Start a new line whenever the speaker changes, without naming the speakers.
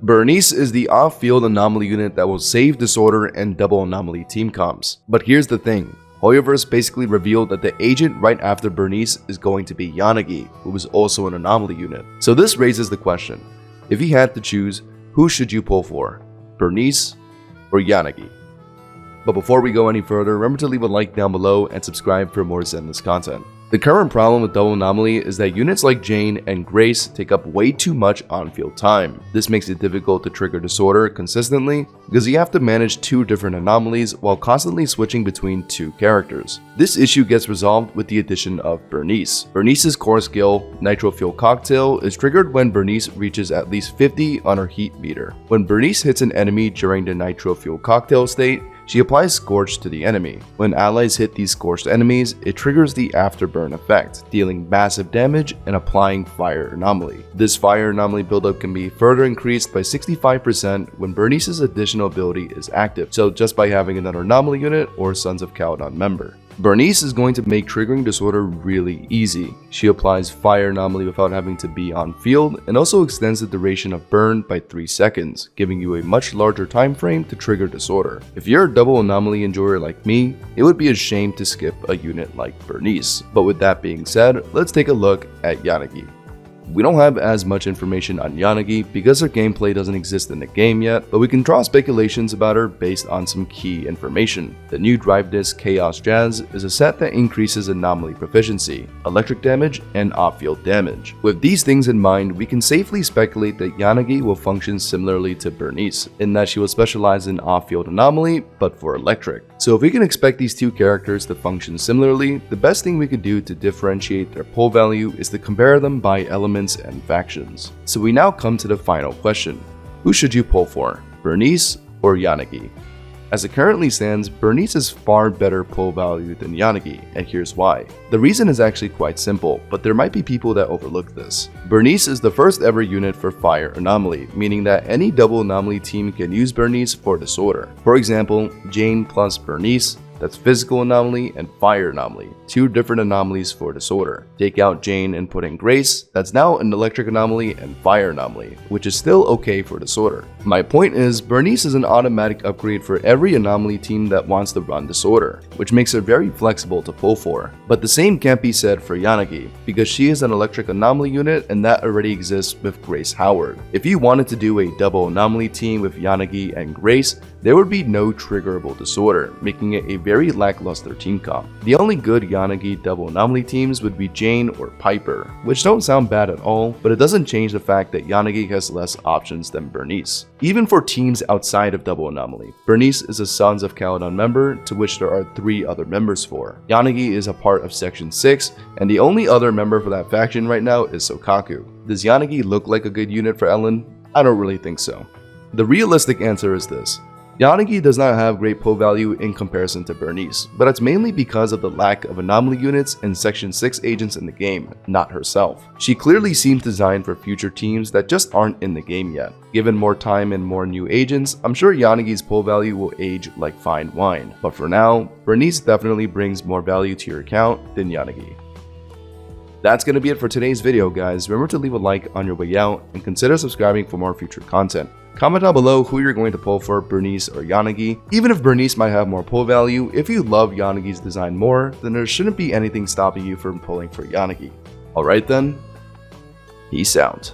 Burnice is the off-field anomaly unit that will save Disorder and double anomaly team comps. But here's the thing. Hoyoverse basically revealed that the agent right after Burnice is going to be Yanagi, who is also an anomaly unit. So this raises the question, if you had to choose, who should you pull for? Burnice or Yanagi? But before we go any further, remember to leave a like down below and subscribe for more Zenless content. The current problem with double anomaly is that units like Jane and Grace take up way too much on-field time. This makes it difficult to trigger Disorder consistently because you have to manage two different anomalies while constantly switching between two characters. This issue gets resolved with the addition of Burnice. Burnice's core skill, Nitro Fuel Cocktail, is triggered when Burnice reaches at least 50 on her heat meter. When Burnice hits an enemy during the Nitro Fuel Cocktail state, she applies Scorch to the enemy. When allies hit these scorched enemies, it triggers the Afterburn effect, dealing massive damage and applying Fire Anomaly. This Fire Anomaly buildup can be further increased by 65% when Burnice's additional ability is active, so just by having another anomaly unit or Sons of Caledon member. Burnice is going to make triggering Disorder really easy. She applies Fire Anomaly without having to be on field and also extends the duration of burn by 3 seconds, giving you a much larger time frame to trigger Disorder. If you're a double anomaly enjoyer like me, it would be a shame to skip a unit like Burnice. But with that being said, let's take a look at Yanagi. We don't have as much information on Yanagi because her gameplay doesn't exist in the game yet, but we can draw speculations about her based on some key information. The new Drive Disc Chaos Jazz is a set that increases anomaly proficiency, electric damage, and off-field damage. With these things in mind, we can safely speculate that Yanagi will function similarly to Burnice, in that she will specialize in off-field anomaly, but for electric. So if we can expect these two characters to function similarly, the best thing we could do to differentiate their pull value is to compare them by elements and factions. So we now come to the final question. Who should you pull for? Burnice or Yanagi? As it currently stands, Burnice has far better pull value than Yanagi, and here's why. The reason is actually quite simple, but there might be people that overlook this. Burnice is the first ever unit for Fire Anomaly, meaning that any double anomaly team can use Burnice for Disorder. For example, Jane plus Burnice, that's Physical Anomaly and Fire Anomaly, two different anomalies for Disorder. Take out Jane and put in Grace, that's now an Electric Anomaly and Fire Anomaly, which is still okay for Disorder. My point is, Burnice is an automatic upgrade for every anomaly team that wants to run Disorder, which makes her very flexible to pull for. But the same can't be said for Yanagi, because she is an Electric Anomaly unit and that already exists with Grace Howard. If you wanted to do a double anomaly team with Yanagi and Grace, there would be no triggerable Disorder, making it a very lackluster team comp. The only good Yanagi double anomaly teams would be Jane or Piper, which don't sound bad at all, but it doesn't change the fact that Yanagi has less options than Burnice. Even for teams outside of double anomaly, Burnice is a Sons of Caledon member to which there are 3 other members for. Yanagi is a part of Section 6, and the only other member for that faction right now is Sokaku. Does Yanagi look like a good unit for Ellen? I don't really think so. The realistic answer is this. Yanagi does not have great pull value in comparison to Burnice, but it's mainly because of the lack of anomaly units and Section 6 agents in the game, not herself. She clearly seems designed for future teams that just aren't in the game yet. Given more time and more new agents, I'm sure Yanagi's pull value will age like fine wine, but for now, Burnice definitely brings more value to your account than Yanagi. That's gonna be it for today's video, guys. Remember to leave a like on your way out and consider subscribing for more future content. Comment down below who you're going to pull for, Burnice or Yanagi. Even if Burnice might have more pull value, if you love Yanagi's design more, then there shouldn't be anything stopping you from pulling for Yanagi. Alright then, peace out.